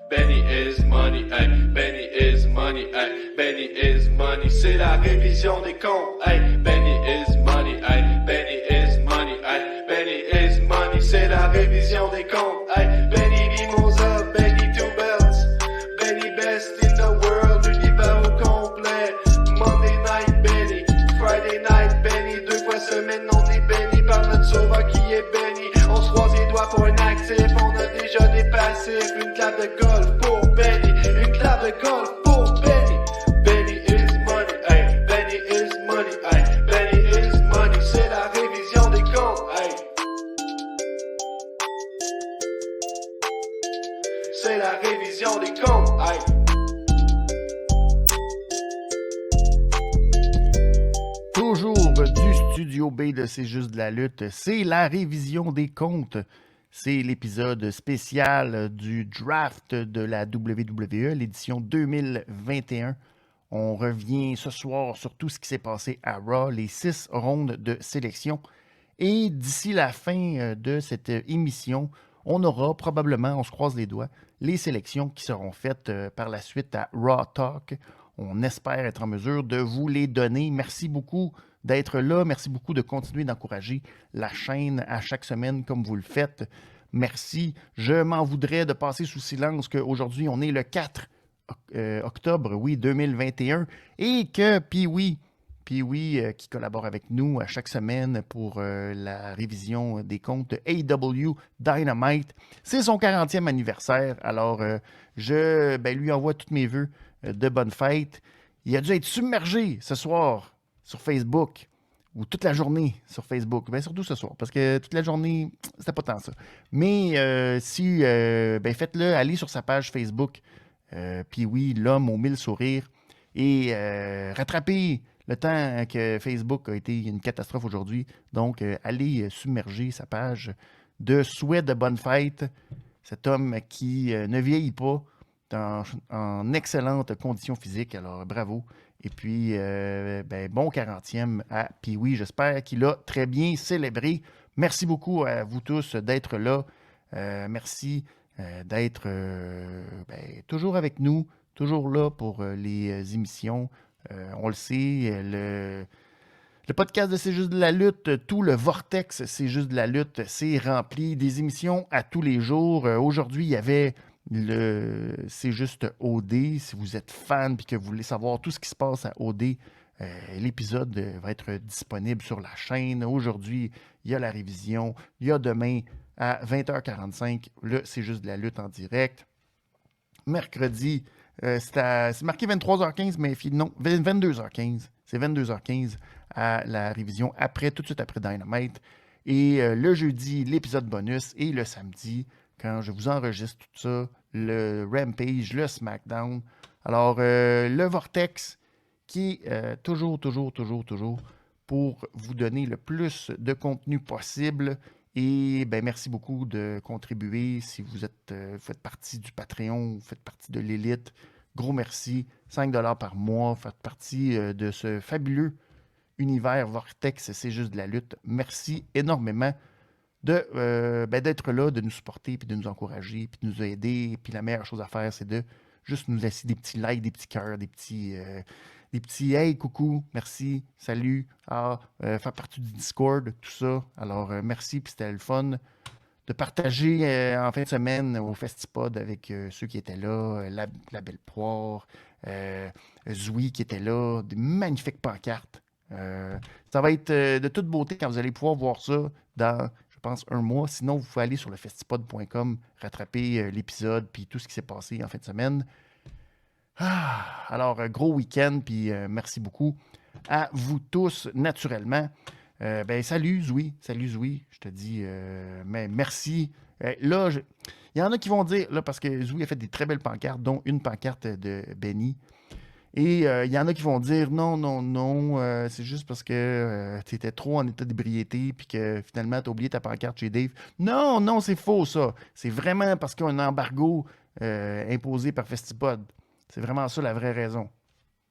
Benny is money, hey, Benny is money, hey, Benny is money, c'est la révision des comptes, hey, Benny is money, hey, Benny is money, hey, Benny is money, c'est la révision des comptes, hey, Benny Mimosa, Benny Two Belts, Benny best in the world, l'univers au complet, Monday night Benny, Friday night Benny, 2 fois semaine on est béni par notre sauveur qui est béni, on se croise les doigts pour un actif, on a déjà des passifs, une clap de golf pour Benny, une clap de golf pour Benny, Benny is money, hey, Benny is money, hey, Benny is money, c'est la révision des comptes, hey. C'est la révision des comptes, hey. Toujours du Studio B de C'est juste de la lutte, c'est la révision des comptes. C'est l'épisode spécial du draft de la WWE, l'édition 2021. On revient ce soir sur tout ce qui s'est passé à Raw, les 6 rondes de sélection. Et d'ici la fin de cette émission, on aura probablement, on se croise les doigts, les sélections qui seront faites par la suite à Raw Talk. On espère être en mesure de vous les donner. Merci beaucoup d'être là. Merci beaucoup de continuer d'encourager la chaîne à chaque semaine comme vous le faites. Merci. Je m'en voudrais de passer sous silence qu'aujourd'hui, on est le 4 octobre, oui, 2021, et que Pee-Wee, qui collabore avec nous à chaque semaine pour la révision des comptes de AEW Dynamite, c'est son 40e anniversaire. Alors, je lui envoie tous mes vœux de bonne fête. Il a dû être submergé ce soir sur Facebook, ou toute la journée sur Facebook. Bien, surtout ce soir, parce que toute la journée, c'était pas tant ça. Mais faites-le, allez sur sa page Facebook, Pee-Wee, l'homme aux 1000 sourires, et rattrapez le temps que Facebook a été une catastrophe aujourd'hui. Donc, allez submerger sa page de souhaits de bonne fête. Cet homme qui ne vieillit pas, en excellente condition physique. Alors, bravo. Et puis, bon 40e à Pee-Wee. J'espère qu'il a très bien célébré. Merci beaucoup à vous tous d'être là. Merci d'être toujours avec nous, toujours là pour les émissions. On le sait, le podcast de C'est juste de la lutte, tout le vortex C'est juste de la lutte, c'est rempli des émissions à tous les jours. Aujourd'hui, il y avait C'est juste OD. Si vous êtes fan et que vous voulez savoir tout ce qui se passe à OD, l'épisode va être disponible sur la chaîne. Aujourd'hui, il y a la révision. Il y a demain à 20h45, C'est juste de la lutte en direct. Mercredi, c'est marqué 23h15, mais non, 22h15. C'est 22h15 à la révision, tout de suite après Dynamite. Et le jeudi, l'épisode bonus. Et le samedi, quand je vous enregistre tout ça, le Rampage, le SmackDown. Alors, le Vortex qui est toujours pour vous donner le plus de contenu possible. Et merci beaucoup de contribuer. Si vous faites partie du Patreon, vous faites partie de l'élite, gros merci. 5$ par mois, faites partie de ce fabuleux univers Vortex, c'est juste de la lutte. Merci énormément d'être là, de nous supporter, puis de nous encourager, puis de nous aider. Puis la meilleure chose à faire, c'est de juste nous laisser des petits likes, des petits cœurs, des petits hey, coucou, merci, salut, faire partie du Discord, tout ça. Alors, merci, puis c'était le fun de partager en fin de semaine au Festipod avec ceux qui étaient là, la Belle Poire, Zoui qui était là, des magnifiques pancartes. Ça va être de toute beauté quand vous allez pouvoir voir ça dans, je pense, un mois. Sinon, vous pouvez aller sur le festipod.com, rattraper l'épisode puis tout ce qui s'est passé en fin de semaine. Alors, gros week-end, puis merci beaucoup à vous tous, naturellement. Salut Zoui, je te dis mais merci. Il y en a qui vont dire, là, parce que Zoui a fait des très belles pancartes, dont une pancarte de Benny. Et il y en a qui vont dire non, c'est juste parce que tu étais trop en état d'ébriété puis que finalement tu as oublié ta pancarte chez Dave. Non, c'est faux ça. C'est vraiment parce qu'il y a un embargo imposé par Festipod. C'est vraiment ça la vraie raison.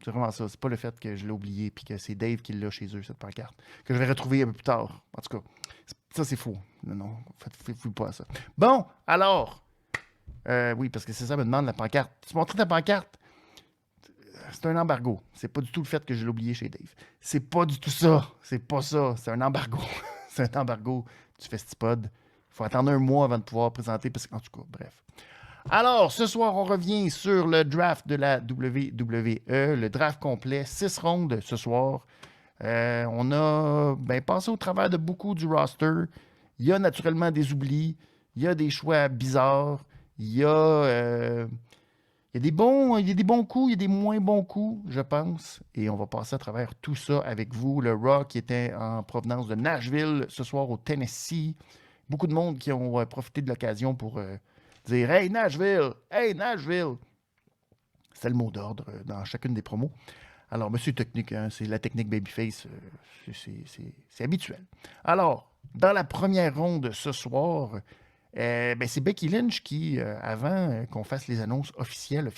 C'est vraiment ça. C'est pas le fait que je l'ai oublié puis que c'est Dave qui l'a chez eux, cette pancarte, que je vais retrouver un peu plus tard. En tout cas, ça c'est faux. Non, faites pas à ça. Bon, alors, oui, parce que c'est ça, me demande la pancarte. Tu montres ta pancarte? C'est un embargo. C'est pas du tout le fait que je l'ai oublié chez Dave. C'est pas du tout ça. C'est pas ça. C'est un embargo. C'est un embargo du Festipod. Il faut attendre un mois avant de pouvoir présenter. En tout cas, bref. Alors, ce soir, on revient sur le draft de la WWE. Le draft complet. 6 rondes ce soir. On a passé au travers de beaucoup du roster. Il y a naturellement des oublis. Il y a des choix bizarres. Il y a des bons coups, il y a des moins bons coups, je pense. Et on va passer à travers tout ça avec vous. Le Raw qui était en provenance de Nashville ce soir au Tennessee. Beaucoup de monde qui ont profité de l'occasion pour dire « Hey Nashville! Hey Nashville! » C'est le mot d'ordre dans chacune des promos. Alors, monsieur technique, hein, c'est la technique babyface, c'est habituel. Alors, dans la première ronde ce soir, c'est Becky Lynch qui, avant qu'on fasse les annonces officielles,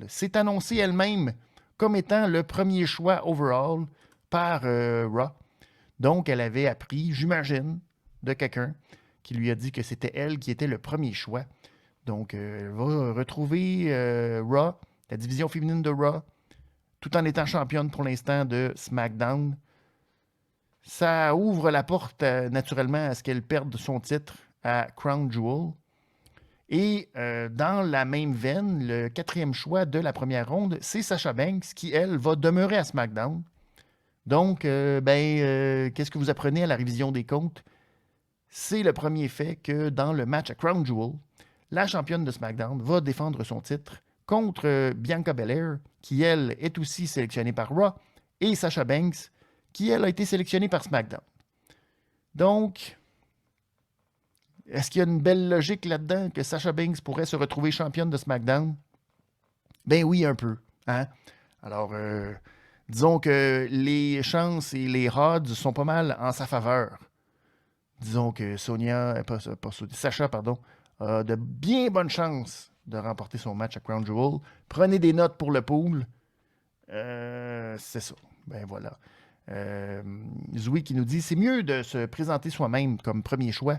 s'est annoncée elle-même comme étant le premier choix overall par Raw. Donc, elle avait appris, j'imagine, de quelqu'un qui lui a dit que c'était elle qui était le premier choix. Donc, elle va retrouver Raw, la division féminine de Raw, tout en étant championne pour l'instant de SmackDown. Ça ouvre la porte naturellement à ce qu'elle perde son titre à Crown Jewel. Et dans la même veine, le 4e choix de la première ronde, c'est Sasha Banks qui, elle, va demeurer à SmackDown. Donc, qu'est-ce que vous apprenez à la révision des comptes? C'est le premier fait que dans le match à Crown Jewel, la championne de SmackDown va défendre son titre contre Bianca Belair, qui, elle, est aussi sélectionnée par Raw, et Sasha Banks, qui, elle, a été sélectionnée par SmackDown. Donc, est-ce qu'il y a une belle logique là-dedans que Sasha Banks pourrait se retrouver championne de SmackDown? Ben oui, un peu. Hein? Alors, disons que les chances et les odds sont pas mal en sa faveur. Disons que Sasha, a de bien bonnes chances de remporter son match à Crown Jewel. Prenez des notes pour le pool. C'est ça. Ben voilà. Zoé qui nous dit « C'est mieux de se présenter soi-même comme premier choix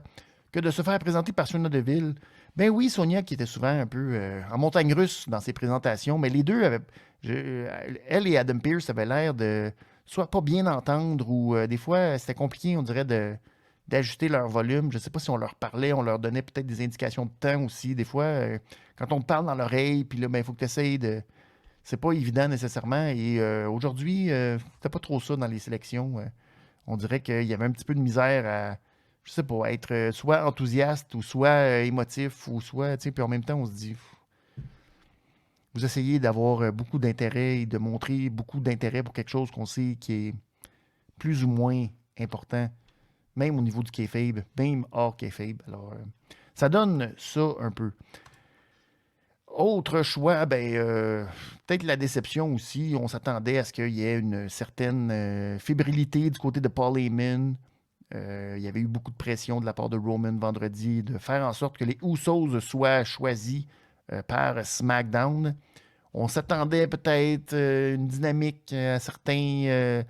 que de se faire présenter par Sonia Deville. » Ben oui, Sonia qui était souvent un peu en montagne russe dans ses présentations, mais les deux avaient... elle et Adam Pearce avaient l'air de soit pas bien entendre ou des fois c'était compliqué, on dirait, d'ajuster leur volume. Je ne sais pas si on leur parlait, on leur donnait peut-être des indications de temps aussi. Des fois, quand on te parle dans l'oreille, puis là, il faut que tu essayes de... C'est pas évident nécessairement. Et aujourd'hui, c'était pas trop ça dans les sélections. On dirait qu'il y avait un petit peu de misère à, je sais pas, être soit enthousiaste ou soit émotif ou soit, tu sais, puis en même temps, on se dit, vous essayez d'avoir beaucoup d'intérêt et de montrer beaucoup d'intérêt pour quelque chose qu'on sait qui est plus ou moins important, même au niveau du kayfabe, même hors kayfabe. Alors, ça donne ça un peu. Autre choix, peut-être la déception aussi. On s'attendait à ce qu'il y ait une certaine fébrilité du côté de Paul Heyman. Il y avait eu beaucoup de pression de la part de Roman vendredi de faire en sorte que les Usos soient choisis par SmackDown. On s'attendait peut-être une dynamique à certaines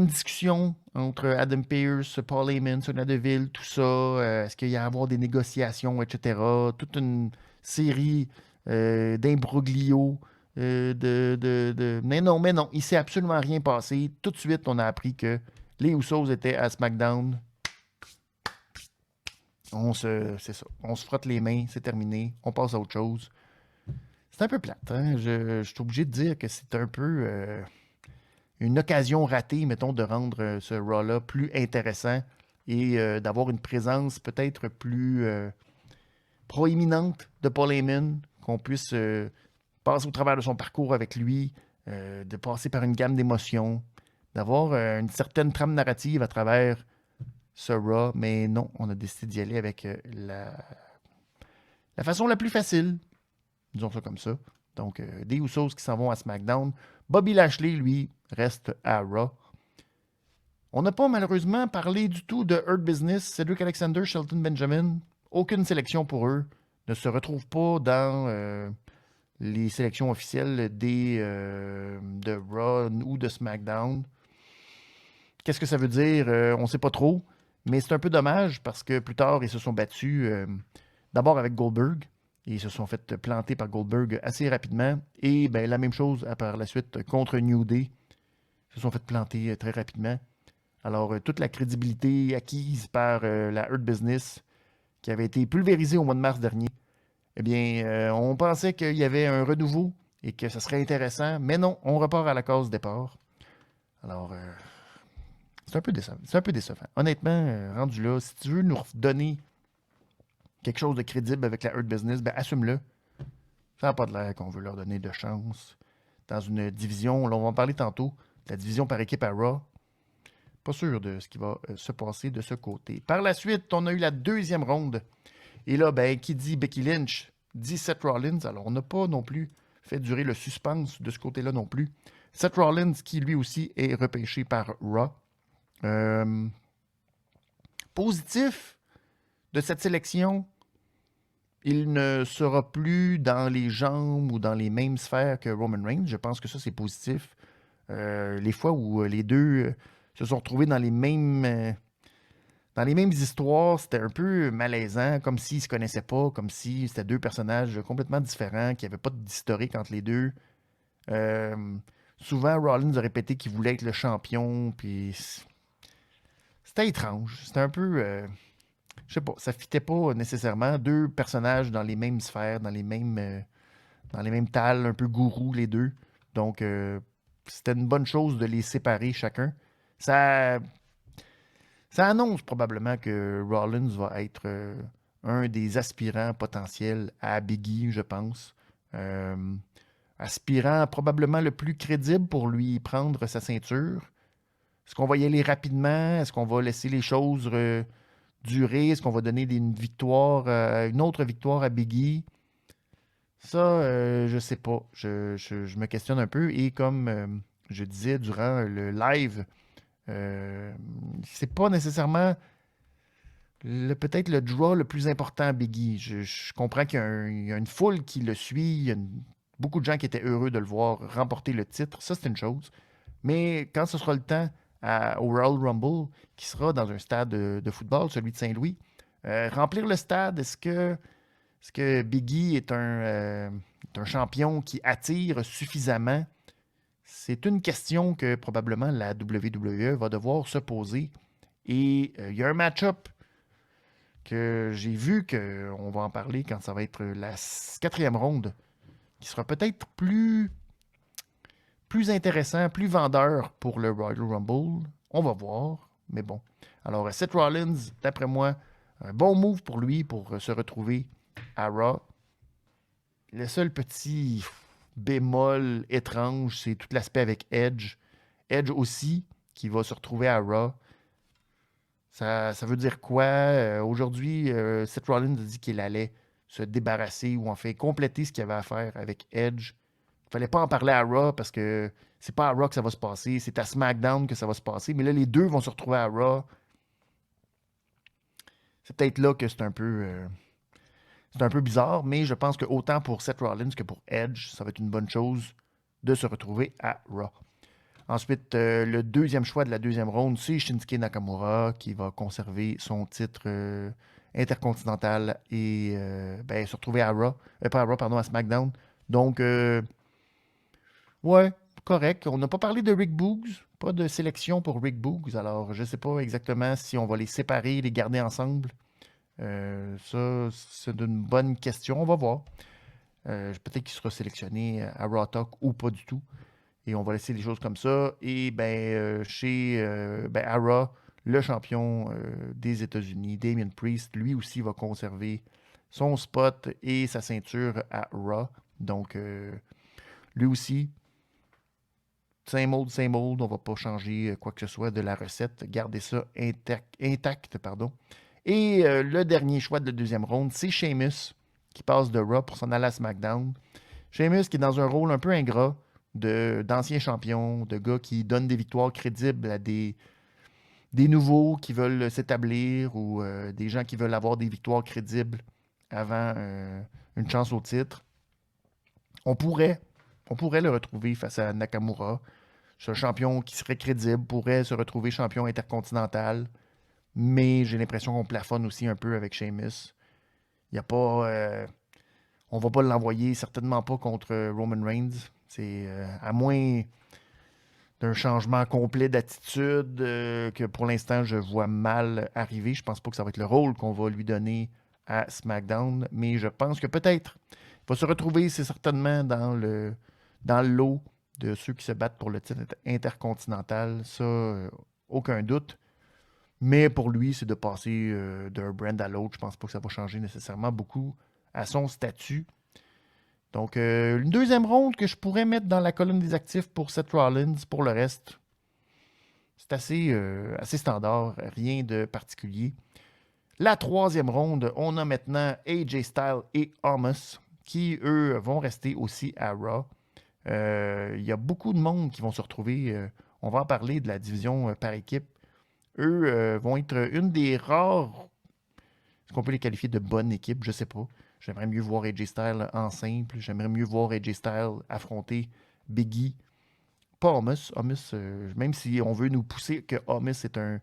discussions entre Adam Pearce, Paul Heyman, Sonya Deville, tout ça. Est-ce qu'il y a à avoir des négociations, etc. Toute une série d'imbroglios. Mais non, il ne s'est absolument rien passé. Tout de suite, on a appris que les Usos étaient à SmackDown. C'est ça. On se frotte les mains, c'est terminé. On passe à autre chose. C'est un peu plate. Hein? Je suis obligé de dire que c'est un peu une occasion ratée, mettons, de rendre ce Raw-là plus intéressant et d'avoir une présence peut-être plus proéminente de Paul Heyman, qu'on puisse passer au travers de son parcours avec lui, de passer par une gamme d'émotions, d'avoir une certaine trame narrative à travers ce Raw, mais non, on a décidé d'y aller avec la façon la plus facile, disons ça comme ça. Donc, des Usos qui s'en vont à SmackDown. Bobby Lashley, lui, reste à Raw. On n'a pas malheureusement parlé du tout de Hurt Business, Cedric Alexander, Shelton Benjamin. Aucune sélection pour eux. Ne se retrouve pas dans les sélections officielles de Raw ou de SmackDown. Qu'est-ce que ça veut dire? On ne sait pas trop. Mais c'est un peu dommage parce que plus tard, ils se sont battus d'abord avec Goldberg. Et ils se sont fait planter par Goldberg assez rapidement. Et ben, la même chose par la suite contre New Day. Ils se sont fait planter très rapidement. Alors, toute la crédibilité acquise par la Hurt Business, qui avait été pulvérisée au mois de mars dernier, eh bien, on pensait qu'il y avait un renouveau et que ce serait intéressant. Mais non, on repart à la case départ. Alors, c'est un peu décevant. C'est un peu décevant. Honnêtement, rendu là, si tu veux nous donner quelque chose de crédible avec la Hurt Business, ben assume-le. Ça n'a pas de l'air qu'on veut leur donner de chance. Dans une division, là, on va en parler tantôt, la division par équipe à Raw. Pas sûr de ce qui va se passer de ce côté. Par la suite, on a eu la deuxième ronde. Et là, ben, qui dit Becky Lynch, dit Seth Rollins. Alors, on n'a pas non plus fait durer le suspense de ce côté-là non plus. Seth Rollins, qui lui aussi est repêché par Raw. Positif de cette sélection, il ne sera plus dans les jambes ou dans les mêmes sphères que Roman Reigns. Je pense que ça, c'est positif. Les fois où les deux se sont retrouvés dans les mêmes histoires, c'était un peu malaisant, comme s'ils ne se connaissaient pas, comme si c'était deux personnages complètement différents, qu'il n'y avait pas d'historique entre les deux. Souvent, Rollins a répété qu'il voulait être le champion, puis c'était étrange. C'était un peu... je sais pas, ça fitait pas nécessairement. Deux personnages dans les mêmes sphères, dans les mêmes tales, un peu gourous les deux. Donc, c'était une bonne chose de les séparer chacun. Ça annonce probablement que Rollins va être un des aspirants potentiels à Biggie, je pense. Aspirant probablement le plus crédible pour lui prendre sa ceinture. Est-ce qu'on va y aller rapidement? Est-ce qu'on va laisser les choses durer? Est-ce qu'on va donner une autre victoire à Biggie? Ça, je sais pas. Je me questionne un peu. Et comme je disais durant le live, c'est pas nécessairement peut-être le draw le plus important à Biggie. Je comprends qu'il y a une foule qui le suit. Il y a beaucoup de gens qui étaient heureux de le voir remporter le titre. Ça, c'est une chose. Mais quand ce sera le temps au Royal Rumble, qui sera dans un stade de football, celui de Saint-Louis, remplir le stade, est-ce que Biggie est un champion qui attire suffisamment? C'est une question que probablement la WWE va devoir se poser. Et il y a un match-up que j'ai vu qu'on va en parler quand ça va être la quatrième ronde, qui sera peut-être plus intéressant, plus vendeur pour le Royal Rumble. On va voir, mais bon. Alors, Seth Rollins, d'après moi, un bon move pour lui pour se retrouver à Raw. Le seul petit bémol étrange, c'est tout l'aspect avec Edge. Edge aussi, qui va se retrouver à Raw. Ça veut dire quoi? Aujourd'hui, Seth Rollins a dit qu'il allait se débarrasser ou en fait compléter ce qu'il avait à faire avec Edge. Il fallait pas en parler à Raw parce que c'est pas à Raw que ça va se passer, c'est à SmackDown que ça va se passer. Mais là, les deux vont se retrouver à Raw. C'est peut-être là que c'est un peu bizarre, mais je pense que autant pour Seth Rollins que pour Edge, ça va être une bonne chose de se retrouver à Raw. Ensuite, le deuxième choix de la deuxième ronde, c'est Shinsuke Nakamura qui va conserver son titre intercontinental et se retrouver à Raw. Pas à Raw, pardon, à SmackDown. Donc, ouais, correct. On n'a pas parlé de Rick Boogs. Pas de sélection pour Rick Boogs. Alors, je ne sais pas exactement si on va les séparer, les garder ensemble. Ça, c'est une bonne question. On va voir. Peut-être qu'il sera sélectionné à Raw Talk ou pas du tout. Et on va laisser les choses comme ça. Et à Raw, le champion des États-Unis, Damien Priest, lui aussi va conserver son spot et sa ceinture à Raw. Donc, lui aussi, same old, on ne va pas changer quoi que ce soit de la recette. Gardez ça intact, pardon. Et le dernier choix de la deuxième ronde, c'est Sheamus qui passe de Raw pour s'en aller à SmackDown. Sheamus qui est dans un rôle un peu ingrat d'anciens champions, de gars qui donnent des victoires crédibles à des nouveaux qui veulent s'établir ou des gens qui veulent avoir des victoires crédibles avant une chance au titre. On pourrait le retrouver face à Nakamura. Ce champion qui serait crédible pourrait se retrouver champion intercontinental. Mais j'ai l'impression qu'on plafonne aussi un peu avec Sheamus. Il y a pas... on va pas l'envoyer, certainement pas contre Roman Reigns. C'est à moins d'un changement complet d'attitude que pour l'instant je vois mal arriver. Je pense pas que ça va être le rôle qu'on va lui donner à SmackDown, mais je pense que peut-être il va se retrouver, c'est certainement dans le lot de ceux qui se battent pour le titre intercontinental. Ça, aucun doute. Mais pour lui, c'est de passer d'un brand à l'autre. Je pense pas que ça va changer nécessairement beaucoup à son statut. Donc, une deuxième ronde que je pourrais mettre dans la colonne des actifs pour Seth Rollins. Pour le reste, c'est assez standard, rien de particulier. La troisième ronde, on a maintenant AJ Styles et Omos qui, eux, vont rester aussi à Raw. Il y a beaucoup de monde qui vont se retrouver. On va en parler de la division par équipe. Eux vont être une des rares. Est-ce qu'on peut les qualifier de bonne équipe? Je sais pas. J'aimerais mieux voir AJ Styles en simple. J'aimerais mieux voir AJ Styles affronter Big E. Pas Omos. Omos, même si on veut nous pousser que Omos est un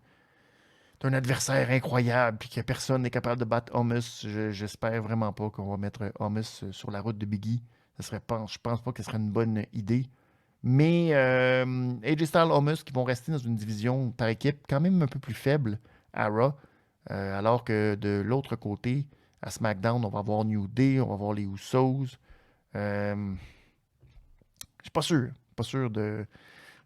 adversaire incroyable et que personne n'est capable de battre Omos, j'espère vraiment pas qu'on va mettre Omos sur la route de Big E. Je pense pas que ce serait une bonne idée. Mais AJ Styles, Omos qui vont rester dans une division par équipe quand même un peu plus faible à Raw. Alors que de l'autre côté, à SmackDown, on va avoir New Day, on va avoir les Usos. Je suis pas sûr de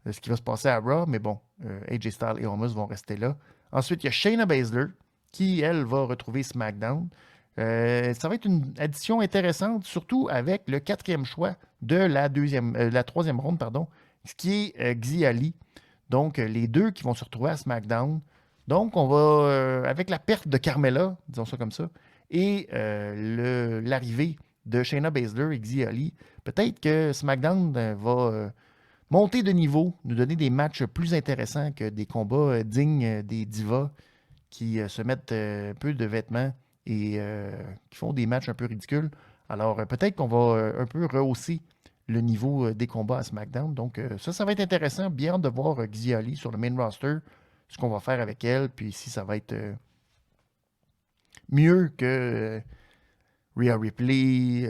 ce qui va se passer à Raw, mais bon, AJ Styles et Omos vont rester là. Ensuite, il y a Shayna Baszler qui, elle, va retrouver SmackDown. Ça va être une addition intéressante, surtout avec le quatrième choix de la troisième ronde, pardon, ce qui est Xi Ali. Donc, les deux qui vont se retrouver à SmackDown. Donc, on va, avec la perte de Carmella, disons ça comme ça, et l'arrivée de Shayna Baszler et Xi Ali, peut-être que SmackDown va monter de niveau, nous donner des matchs plus intéressants que des combats dignes des divas qui se mettent un peu de vêtements et qui font des matchs un peu ridicules. Alors, peut-être qu'on va un peu rehausser le niveau des combats à SmackDown. Donc, ça va être intéressant. Bien hâte de voir Xi Ali sur le main roster, ce qu'on va faire avec elle, puis si ça va être mieux que Rhea Ripley.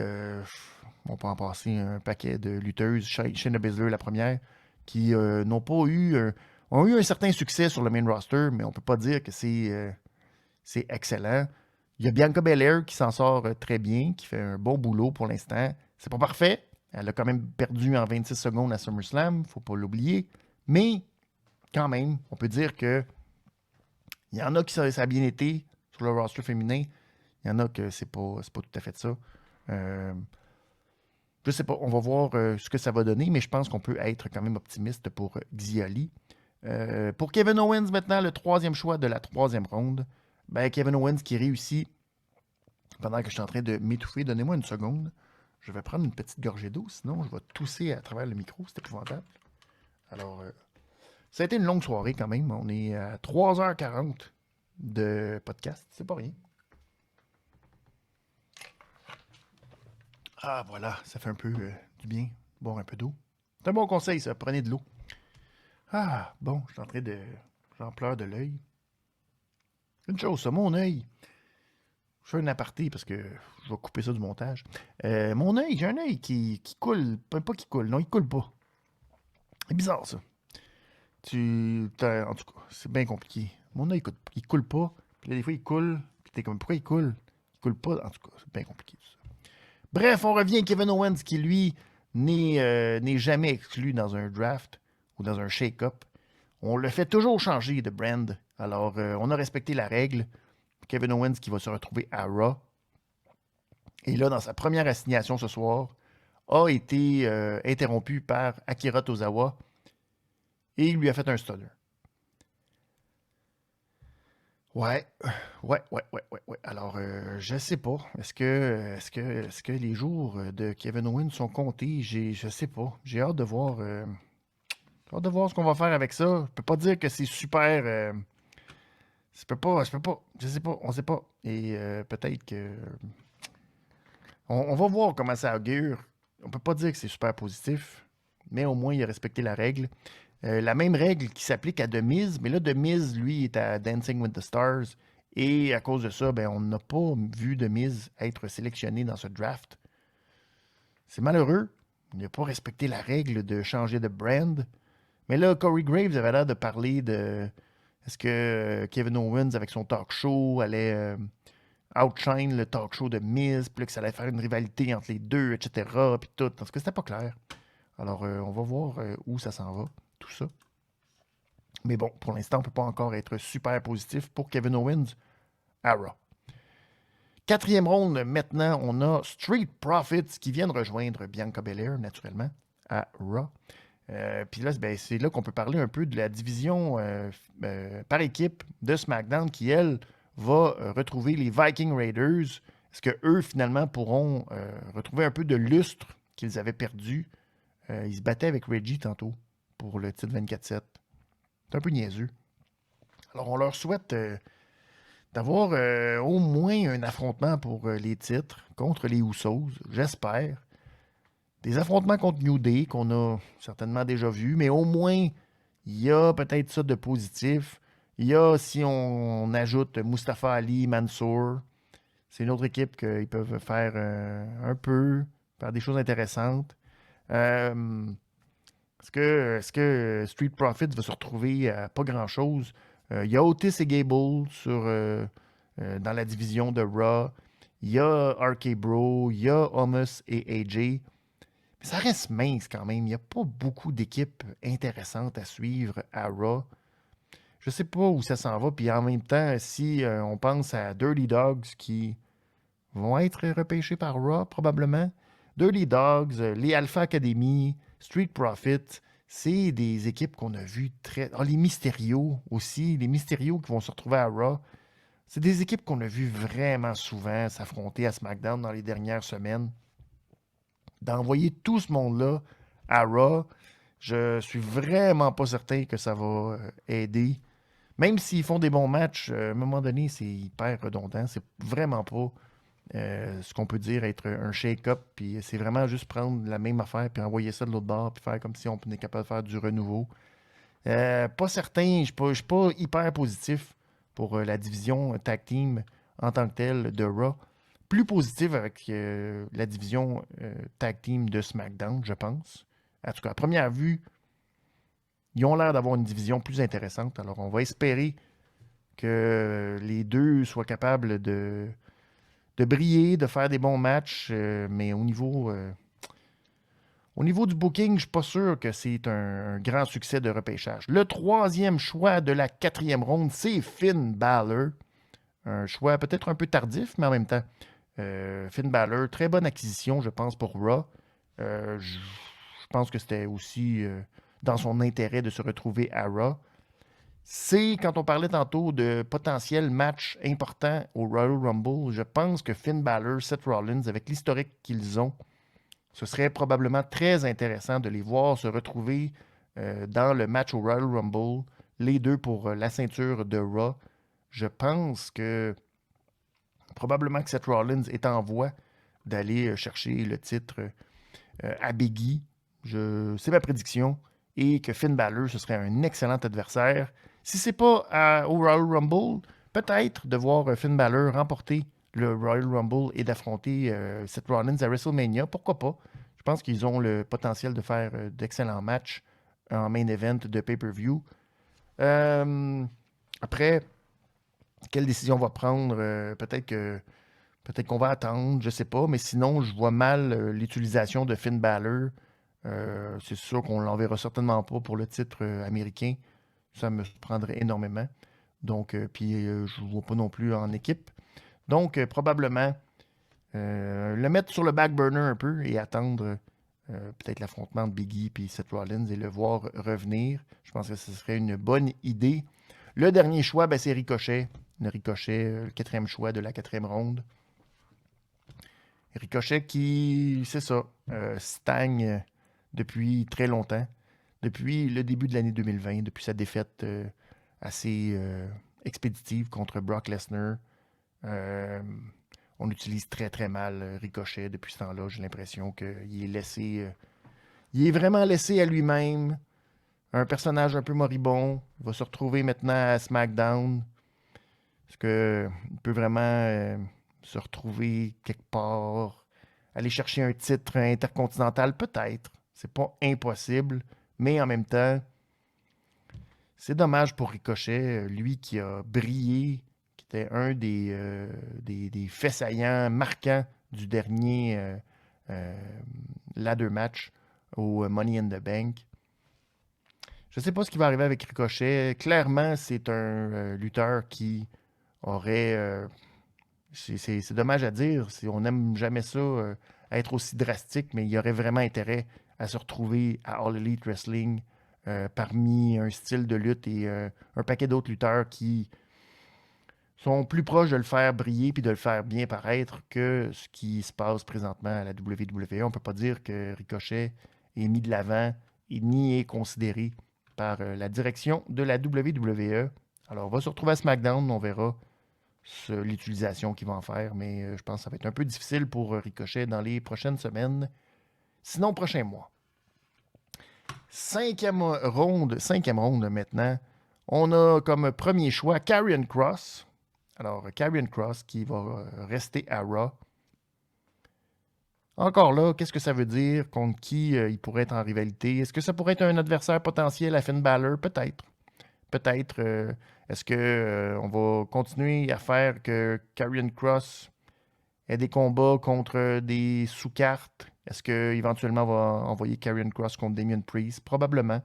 On peut en passer un paquet de lutteuses. Shayna Baszler, la première, qui n'ont pas eu... ont eu un certain succès sur le main roster, mais on ne peut pas dire que c'est excellent. Il y a Bianca Belair qui s'en sort très bien, qui fait un bon boulot pour l'instant. C'est pas parfait. Elle a quand même perdu en 26 secondes à SummerSlam, il ne faut pas l'oublier. Mais quand même, on peut dire que il y en a qui ça a bien été sur le roster féminin. Il y en a que c'est pas tout à fait ça. Je sais pas, on va voir ce que ça va donner, mais je pense qu'on peut être quand même optimiste pour Xi Ali. Pour Kevin Owens, maintenant, le troisième choix de la troisième ronde. Ben, Kevin Owens qui réussit, pendant que je suis en train de m'étouffer, donnez-moi une seconde. Je vais prendre une petite gorgée d'eau, sinon je vais tousser à travers le micro, c'est épouvantable. Alors, ça a été une longue soirée quand même. On est à 3h40 de podcast, c'est pas rien. Ah, voilà, ça fait un peu du bien, boire un peu d'eau. C'est un bon conseil, ça, prenez de l'eau. Ah, bon, je suis en train de... J'en pleure de l'œil. Une chose, ça, mon œil. Je fais un aparté parce que je vais couper ça du montage. Mon œil, j'ai un œil qui coule. Pas qui coule, non, il coule pas. C'est bizarre, ça. En tout cas, c'est bien compliqué. Mon œil, il coule pas. Puis là, des fois, il coule. Puis t'es comme, pourquoi il coule? Il coule pas. En tout cas, c'est bien compliqué, tout ça. Bref, on revient à Kevin Owens qui, lui, n'est jamais exclu dans un draft ou dans un shake-up. On le fait toujours changer de brand. Alors, on a respecté la règle. Kevin Owens qui va se retrouver à Raw. Et là, dans sa première assignation ce soir, a été interrompu par Akira Tozawa et il lui a fait un stunner. Ouais. Alors, je sais pas. Est-ce que les jours de Kevin Owens sont comptés? Je sais pas. J'ai hâte de voir. Ce qu'on va faire avec ça. Je peux pas dire que c'est super. Je peux pas. Je sais pas. On sait pas. Et peut-être que. On va voir comment ça augure. On peut pas dire que c'est super positif, mais au moins il a respecté la règle. La même règle qui s'applique à The Miz, mais là, The Miz, lui, est à Dancing with the Stars. Et à cause de ça, ben, on n'a pas vu The Miz être sélectionné dans ce draft. C'est malheureux. Il n'a pas respecté la règle de changer de brand. Mais là, Corey Graves avait l'air de parler de... Est-ce que Kevin Owens, avec son talk show, allait outshine le talk show de Miz, puis que ça allait faire une rivalité entre les deux, etc. Puis tout. Parce que c'était pas clair. Alors, on va voir où ça s'en va, tout ça. Mais bon, pour l'instant, on ne peut pas encore être super positif pour Kevin Owens à Raw. Quatrième ronde, maintenant, on a Street Profits qui viennent rejoindre Bianca Belair, naturellement, à Raw. Puis là, ben, c'est là qu'on peut parler un peu de la division par équipe de SmackDown qui, elle, va retrouver les Viking Raiders. Est-ce qu'eux, finalement, pourront retrouver un peu de lustre qu'ils avaient perdu? Ils se battaient avec Reggie tantôt pour le titre 24-7. C'est un peu niaiseux. Alors, on leur souhaite d'avoir au moins un affrontement pour les titres contre les Usos, j'espère. Des affrontements contre New Day qu'on a certainement déjà vus, mais au moins, il y a peut-être ça de positif. Il y a, si on ajoute Mustafa Ali, Mansour, c'est une autre équipe qu'ils peuvent faire un peu, faire des choses intéressantes. Est-ce que Street Profits va se retrouver à pas grand-chose? Il y a Otis et Gable dans la division de Raw. Il y a RK Bro, il y a Homos et AJ. Mais ça reste mince quand même. Il n'y a pas beaucoup d'équipes intéressantes à suivre à Raw. Je ne sais pas où ça s'en va. Puis en même temps, si on pense à Dirty Dogs qui vont être repêchés par Raw, probablement. Dirty Dogs, les Alpha Academy, Street Profits, c'est des équipes qu'on a vues très... Oh, les Mysterio aussi. Les Mysterio qui vont se retrouver à Raw. C'est des équipes qu'on a vues vraiment souvent s'affronter à SmackDown dans les dernières semaines. D'envoyer tout ce monde-là à Raw, je suis vraiment pas certain que ça va aider. Même s'ils font des bons matchs, à un moment donné, c'est hyper redondant. C'est vraiment pas ce qu'on peut dire être un shake-up. Puis c'est vraiment juste prendre la même affaire puis envoyer ça de l'autre bord puis faire comme si on était capable de faire du renouveau. Pas certain, je ne suis pas hyper positif pour la division tag team en tant que telle de Raw. Plus positif avec la division tag team de SmackDown, je pense. En tout cas, à première vue, ils ont l'air d'avoir une division plus intéressante. Alors, on va espérer que les deux soient capables de briller, de faire des bons matchs. Mais au niveau du booking, je ne suis pas sûr que c'est un grand succès de repêchage. Le troisième choix de la quatrième ronde, c'est Finn Balor. Un choix peut-être un peu tardif, mais en même temps, Finn Balor, très bonne acquisition, je pense, pour Raw. Je pense que c'était aussi dans son intérêt de se retrouver à Raw. C'est, quand on parlait tantôt de potentiel match important au Royal Rumble, je pense que Finn Balor, Seth Rollins, avec l'historique qu'ils ont, ce serait probablement très intéressant de les voir se retrouver dans le match au Royal Rumble, les deux pour la ceinture de Raw. Je pense que probablement que Seth Rollins est en voie d'aller chercher le titre à Biggie. C'est ma prédiction. Et que Finn Balor, ce serait un excellent adversaire. Si ce n'est pas au Royal Rumble, peut-être de voir Finn Balor remporter le Royal Rumble et d'affronter Seth Rollins à WrestleMania. Pourquoi pas? Je pense qu'ils ont le potentiel de faire d'excellents matchs en main event de pay-per-view. Après, quelle décision on va prendre? Peut-être qu'on va attendre, je ne sais pas. Mais sinon, je vois mal l'utilisation de Finn Balor. C'est sûr qu'on ne l'enverra certainement pas pour le titre américain. Ça me prendrait énormément. Donc, puis je ne vois pas non plus en équipe. Donc, probablement le mettre sur le back burner un peu et attendre peut-être l'affrontement de Biggie et Seth Rollins et le voir revenir. Je pense que ce serait une bonne idée. Le dernier choix, ben, c'est Ricochet. Le Ricochet, le quatrième choix de la quatrième ronde. Ricochet qui, c'est ça, stagne depuis très longtemps. Depuis le début de l'année 2020, depuis sa défaite assez expéditive contre Brock Lesnar. On utilise très très mal Ricochet depuis ce temps-là. J'ai l'impression qu'il est laissé. Il est vraiment laissé à lui-même. un personnage un peu moribond. Il va se retrouver maintenant à SmackDown. Est-ce qu'il peut vraiment se retrouver quelque part, aller chercher un titre intercontinental? Peut-être. C'est pas impossible. Mais en même temps, c'est dommage pour Ricochet, lui qui a brillé, qui était un des faits saillants marquants du dernier ladder match au Money in the Bank. Je ne sais pas ce qui va arriver avec Ricochet. Clairement, c'est un lutteur qui aurait... c'est dommage à dire, on n'aime jamais ça, être aussi drastique, mais il y aurait vraiment intérêt à se retrouver à All Elite Wrestling parmi un style de lutte et un paquet d'autres lutteurs qui sont plus proches de le faire briller puis de le faire bien paraître que ce qui se passe présentement à la WWE. On ne peut pas dire que Ricochet est mis de l'avant et ni est considéré par la direction de la WWE. Alors, on va se retrouver à SmackDown, on verra l'utilisation qu'il va en faire, mais je pense que ça va être un peu difficile pour Ricochet dans les prochaines semaines, sinon prochains mois. Cinquième ronde maintenant. On a comme premier choix Karrion Kross. Alors, Karrion Kross qui va rester à Raw. Encore là, qu'est-ce que ça veut dire? Contre qui il pourrait être en rivalité? Est-ce que ça pourrait être un adversaire potentiel à Finn Balor? Peut-être. Peut-être. Est-ce qu'on va continuer à faire que Karrion Kross ait des combats contre des sous-cartes? Est-ce qu'éventuellement on va envoyer Karrion Kross contre Damian Priest? Probablement.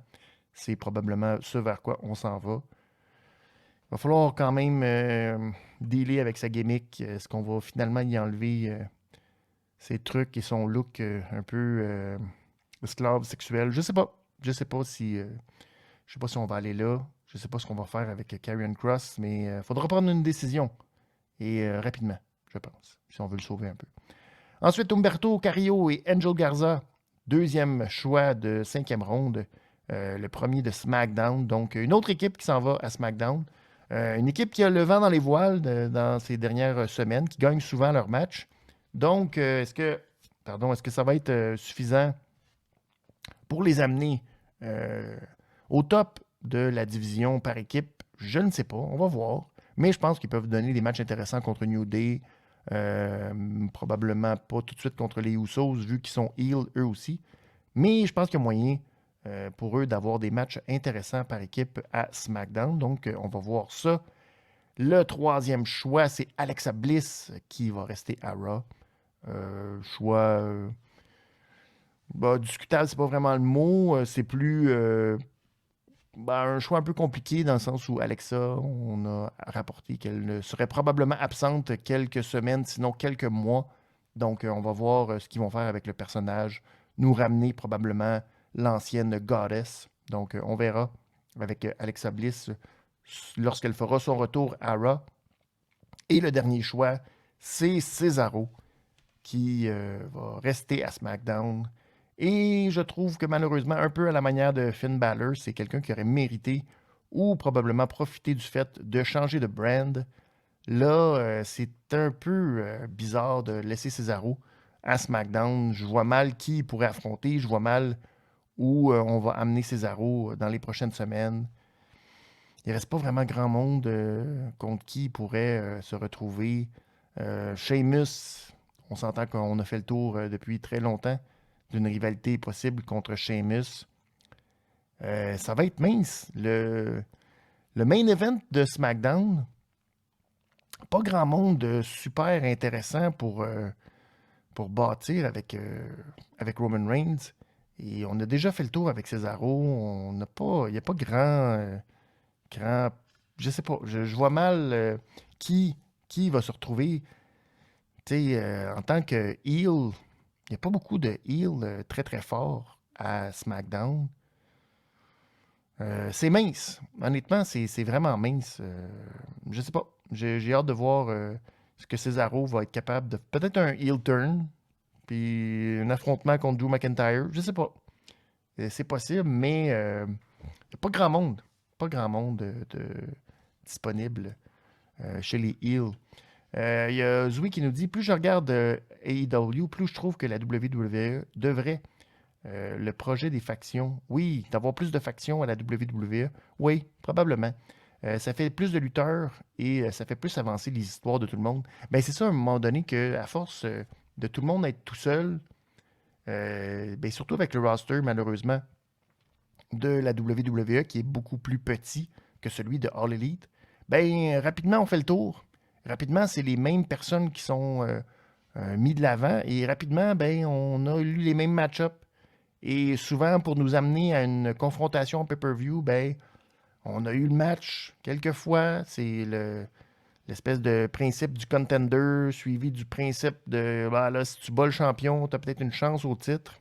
C'est probablement ce vers quoi on s'en va. Il va falloir quand même dealer avec sa gimmick. Est-ce qu'on va finalement y enlever ses trucs et son look un peu esclave sexuel? Je sais pas. Je sais pas si on va aller là. Je sais pas ce qu'on va faire avec Karrion Kross, mais il faudra prendre une décision. Et rapidement, je pense, si on veut le sauver un peu. Ensuite, Humberto Carrillo et Angel Garza. Deuxième choix de cinquième ronde. Le premier de SmackDown. Donc, une autre équipe qui s'en va à SmackDown. Une équipe qui a le vent dans les voiles dans ces dernières semaines, qui gagne souvent leurs matchs. Donc, est-ce que ça va être suffisant pour les amener au top de la division par équipe? Je ne sais pas. On va voir. Mais je pense qu'ils peuvent donner des matchs intéressants contre New Day. Probablement pas tout de suite contre les Usos, vu qu'ils sont heel eux aussi. Mais je pense qu'il y a moyen pour eux d'avoir des matchs intéressants par équipe à SmackDown. Donc, on va voir ça. Le troisième choix, c'est Alexa Bliss qui va rester à Raw. Choix discutable, c'est pas vraiment le mot. C'est plus un choix un peu compliqué dans le sens où Alexa, on a rapporté qu'elle serait probablement absente quelques semaines, sinon quelques mois. Donc, on va voir ce qu'ils vont faire avec le personnage. Nous ramener probablement l'ancienne Goddess. Donc, on verra avec Alexa Bliss lorsqu'elle fera son retour à Raw. Et le dernier choix, c'est Cesaro qui va rester à SmackDown. Et je trouve que malheureusement, un peu à la manière de Finn Balor, c'est quelqu'un qui aurait mérité ou probablement profité du fait de changer de brand. Là, c'est un peu bizarre de laisser Cesaro à SmackDown. Je vois mal qui il pourrait affronter. Je vois mal où on va amener Cesaro dans les prochaines semaines. Il ne reste pas vraiment grand monde contre qui il pourrait se retrouver. Sheamus, on s'entend qu'on a fait le tour depuis très longtemps d'une rivalité possible contre Sheamus. Ça va être mince. Le main event de SmackDown, pas grand monde super intéressant pour bâtir avec Roman Reigns. Et on a déjà fait le tour avec Cesaro. Il n'y a pas grand... je sais pas. Je vois mal qui va se retrouver. En tant que heel, il n'y a pas beaucoup de heel très très forts à SmackDown. C'est mince. Honnêtement, c'est vraiment mince. Je sais pas. J'ai hâte de voir ce que Cesaro va être capable de... Peut-être un heel turn, puis un affrontement contre Drew McIntyre. Je sais pas. C'est possible, mais il n'y a pas grand monde. Pas grand monde disponible chez les heels. Il y a Zoui qui nous dit, plus je regarde AEW, plus je trouve que la WWE devrait Le projet des factions. Oui, d'avoir plus de factions à la WWE. Oui, probablement. Ça fait plus de lutteurs et ça fait plus avancer les histoires de tout le monde. Ben, c'est ça, à un moment donné, qu'à force de tout le monde être tout seul, ben, surtout avec le roster, malheureusement, de la WWE, qui est beaucoup plus petit que celui de All Elite, ben, rapidement, on fait le tour. Rapidement, c'est les mêmes personnes qui sont mis de l'avant et rapidement, ben, on a eu les mêmes match-ups. Et souvent, pour nous amener à une confrontation pay-per-view, ben, on a eu le match quelques fois. C'est l'espèce de principe du contender suivi du principe de bah, là, si tu bats le champion, tu as peut-être une chance au titre.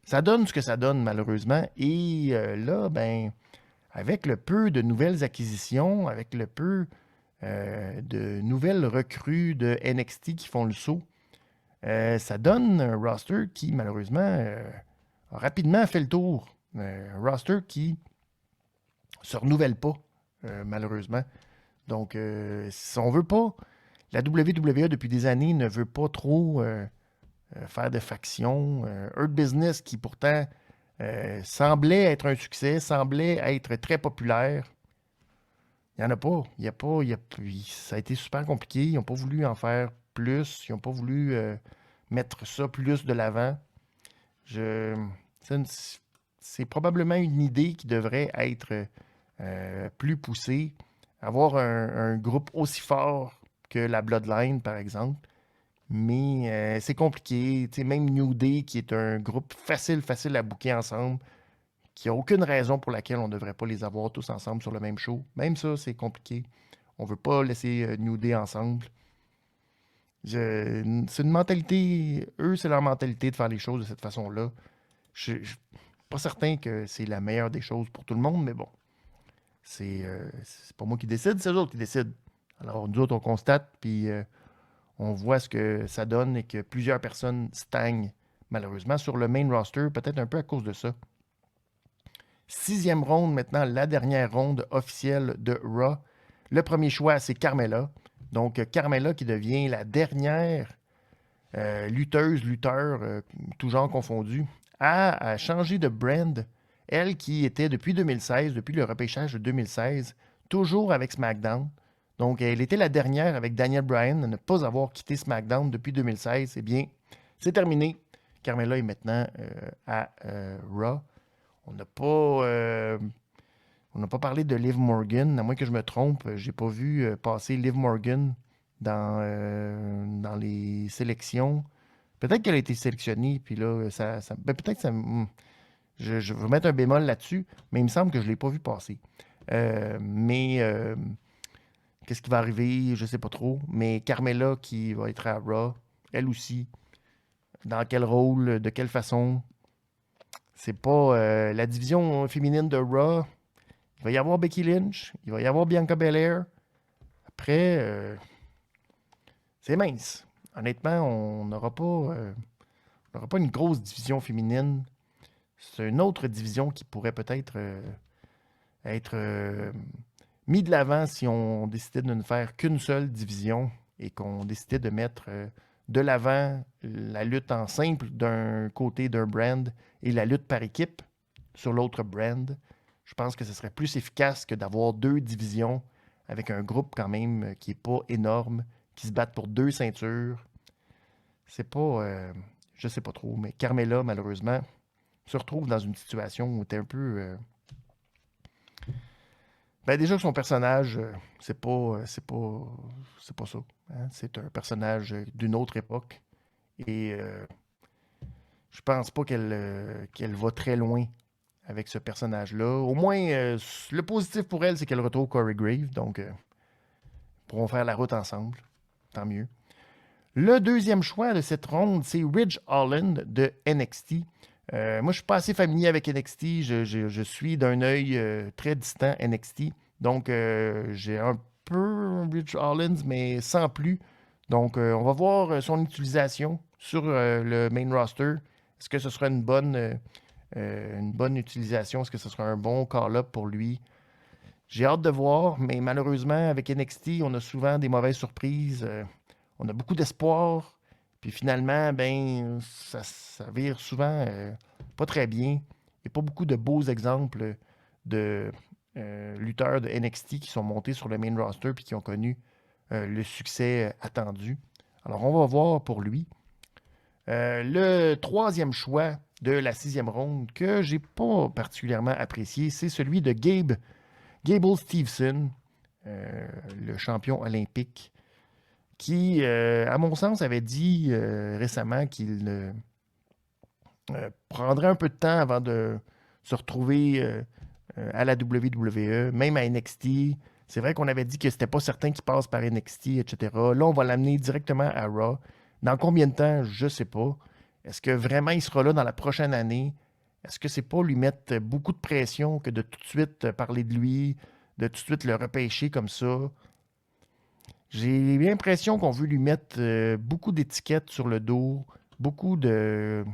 Ça donne ce que ça donne, malheureusement. Et là, ben, avec le peu de nouvelles acquisitions, avec le peu de nouvelles recrues de NXT qui font le saut, ça donne un roster qui, malheureusement, a rapidement fait le tour. Un roster qui se renouvelle pas, malheureusement. Donc, si on veut pas, la WWE depuis des années ne veut pas trop faire de factions. Hurt Business, qui pourtant semblait être un succès, semblait être très populaire. Il n'y en a pas. Ça a été super compliqué. Ils n'ont pas voulu en faire plus. Ils n'ont pas voulu mettre ça plus de l'avant. C'est probablement une idée qui devrait être plus poussée. Avoir un groupe aussi fort que la Bloodline, par exemple. Mais c'est compliqué. T'sais, même New Day, qui est un groupe facile à booker ensemble, qui n'a aucune raison pour laquelle on ne devrait pas les avoir tous ensemble sur le même show. Même ça, c'est compliqué. On ne veut pas laisser New Day ensemble. C'est une mentalité. Eux, c'est leur mentalité de faire les choses de cette façon-là. Je ne suis pas certain que c'est la meilleure des choses pour tout le monde, mais bon. C'est pas moi qui décide, c'est eux autres qui décident. Alors, nous autres, on constate, puis on voit ce que ça donne et que plusieurs personnes stagnent, malheureusement, sur le main roster, peut-être un peu à cause de ça. 6e ronde, maintenant, la dernière ronde officielle de Raw. Le premier choix, c'est Carmella. Donc, Carmella qui devient la dernière lutteur, tout genre confondu, à changer de brand. Elle qui était depuis 2016, depuis le repêchage de 2016, toujours avec SmackDown. Donc, elle était la dernière avec Daniel Bryan à ne pas avoir quitté SmackDown depuis 2016. Eh bien, c'est terminé. Carmella est maintenant à Raw. On n'a pas parlé de Liv Morgan. À moins que je me trompe, j'ai pas vu passer Liv Morgan dans les sélections. Peut-être qu'elle a été sélectionnée, puis là, ben, peut-être que ça... Je vais mettre un bémol là-dessus, mais il me semble que je ne l'ai pas vu passer. Qu'est-ce qui va arriver? Je ne sais pas trop. Mais Carmella qui va être à Raw, elle aussi. Dans quel rôle? De quelle façon? C'est pas la division féminine de Raw. Il va y avoir Becky Lynch. Il va y avoir Bianca Belair. Après, c'est mince. Honnêtement, on n'aura pas une grosse division féminine. C'est une autre division qui pourrait peut-être être mis de l'avant si on décidait de ne faire qu'une seule division et qu'on décidait de mettre de l'avant la lutte en simple d'un côté d'un brand et la lutte par équipe sur l'autre brand. Je pense que ce serait plus efficace que d'avoir 2 divisions avec un groupe quand même qui n'est pas énorme, qui se battent pour 2 ceintures. C'est pas... je sais pas trop, mais Carmella, malheureusement, se retrouve dans une situation où tu es un peu... Ben déjà que son personnage, c'est pas ça. Hein? C'est un personnage d'une autre époque. Et je pense pas qu'elle va très loin avec ce personnage-là. Au moins, le positif pour elle, c'est qu'elle retrouve Corey Graves. Donc, ils pourront faire la route ensemble. Tant mieux. Le deuxième choix de cette ronde, c'est Ridge Holland de NXT. Moi, je ne suis pas assez familier avec NXT. Je suis d'un œil très distant NXT. Donc, j'ai un peu Ridge Holland, mais sans plus. Donc, on va voir son utilisation sur le main roster. Est-ce que ce sera une bonne utilisation? Est-ce que ce sera un bon call-up pour lui? J'ai hâte de voir, mais malheureusement, avec NXT, on a souvent des mauvaises surprises. On a beaucoup d'espoir. Puis finalement, ben, ça vire souvent pas très bien. Il n'y a pas beaucoup de beaux exemples de lutteurs de NXT qui sont montés sur le main roster puis qui ont connu le succès attendu. Alors, on va voir pour lui. Le troisième choix de la 6e ronde que j'ai pas particulièrement apprécié, c'est celui de Gable Steveson, le champion olympique, qui, à mon sens, avait dit récemment qu'il prendrait un peu de temps avant de se retrouver à la WWE, même à NXT. C'est vrai qu'on avait dit que c'était pas certain qu'il passe par NXT, etc. Là, on va l'amener directement à Raw. Dans combien de temps, je ne sais pas. Est-ce que vraiment il sera là dans la prochaine année? Est-ce que c'est pas lui mettre beaucoup de pression que de tout de suite parler de lui, de tout de suite le repêcher comme ça? J'ai l'impression qu'on veut lui mettre beaucoup d'étiquettes sur le dos, beaucoup de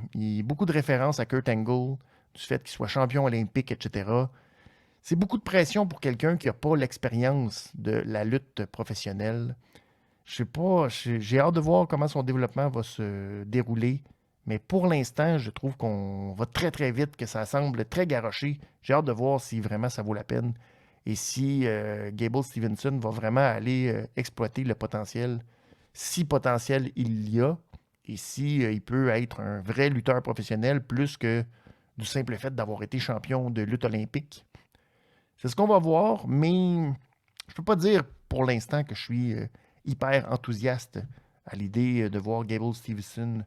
références à Kurt Angle, du fait qu'il soit champion olympique, etc. C'est beaucoup de pression pour quelqu'un qui n'a pas l'expérience de la lutte professionnelle. Je sais pas, j'ai hâte de voir comment son développement va se dérouler. Mais pour l'instant, je trouve qu'on va très très vite, que ça semble très garoché. J'ai hâte de voir si vraiment ça vaut la peine et si Gable Steveson va vraiment aller exploiter le potentiel, si potentiel il y a, et si il peut être un vrai lutteur professionnel plus que du simple fait d'avoir été champion de lutte olympique. C'est ce qu'on va voir, mais je peux pas dire pour l'instant que je suis hyper enthousiaste à l'idée de voir Gable Steveson,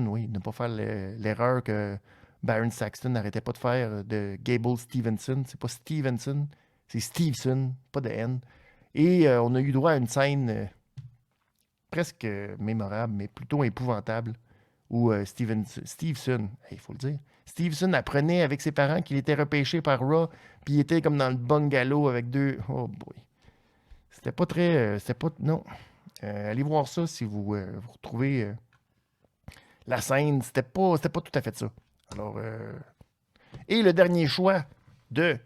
oui, ne pas faire l'erreur que Baron Saxton n'arrêtait pas de faire de Gable Stevenson. C'est pas Stevenson, c'est Steveson, pas de N. Et on a eu droit à une scène presque mémorable, mais plutôt épouvantable, où Steveson, il faut le dire, Steveson apprenait avec ses parents qu'il était repêché par Raw, puis il était comme dans le bungalow avec deux... Oh boy. C'était pas très... c'était pas... Non. Allez voir ça si vous retrouvez la scène. C'était pas tout à fait ça. Alors... Et le dernier choix de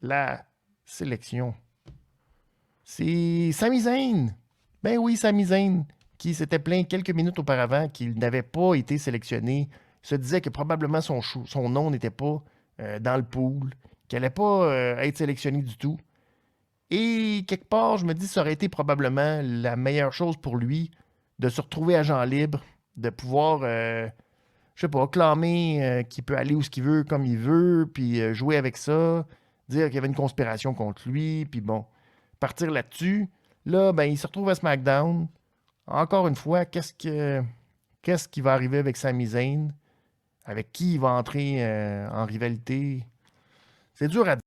la sélection, c'est Sami Zayn. Ben oui, Sami Zayn, qui s'était plaint quelques minutes auparavant qu'il n'avait pas été sélectionné, se disait que probablement son nom n'était pas dans le pool, qu'il n'allait pas être sélectionné du tout. Et quelque part, je me dis que ça aurait été probablement la meilleure chose pour lui de se retrouver agent libre, de pouvoir, je sais pas, clamer qu'il peut aller où ce qu'il veut, comme il veut, puis jouer avec ça, dire qu'il y avait une conspiration contre lui, puis bon, partir là-dessus. Là, ben, il se retrouve à SmackDown. Encore une fois, qu'est-ce qui va arriver avec Sami Zayn? Avec qui il va entrer en rivalité? C'est dur à dire.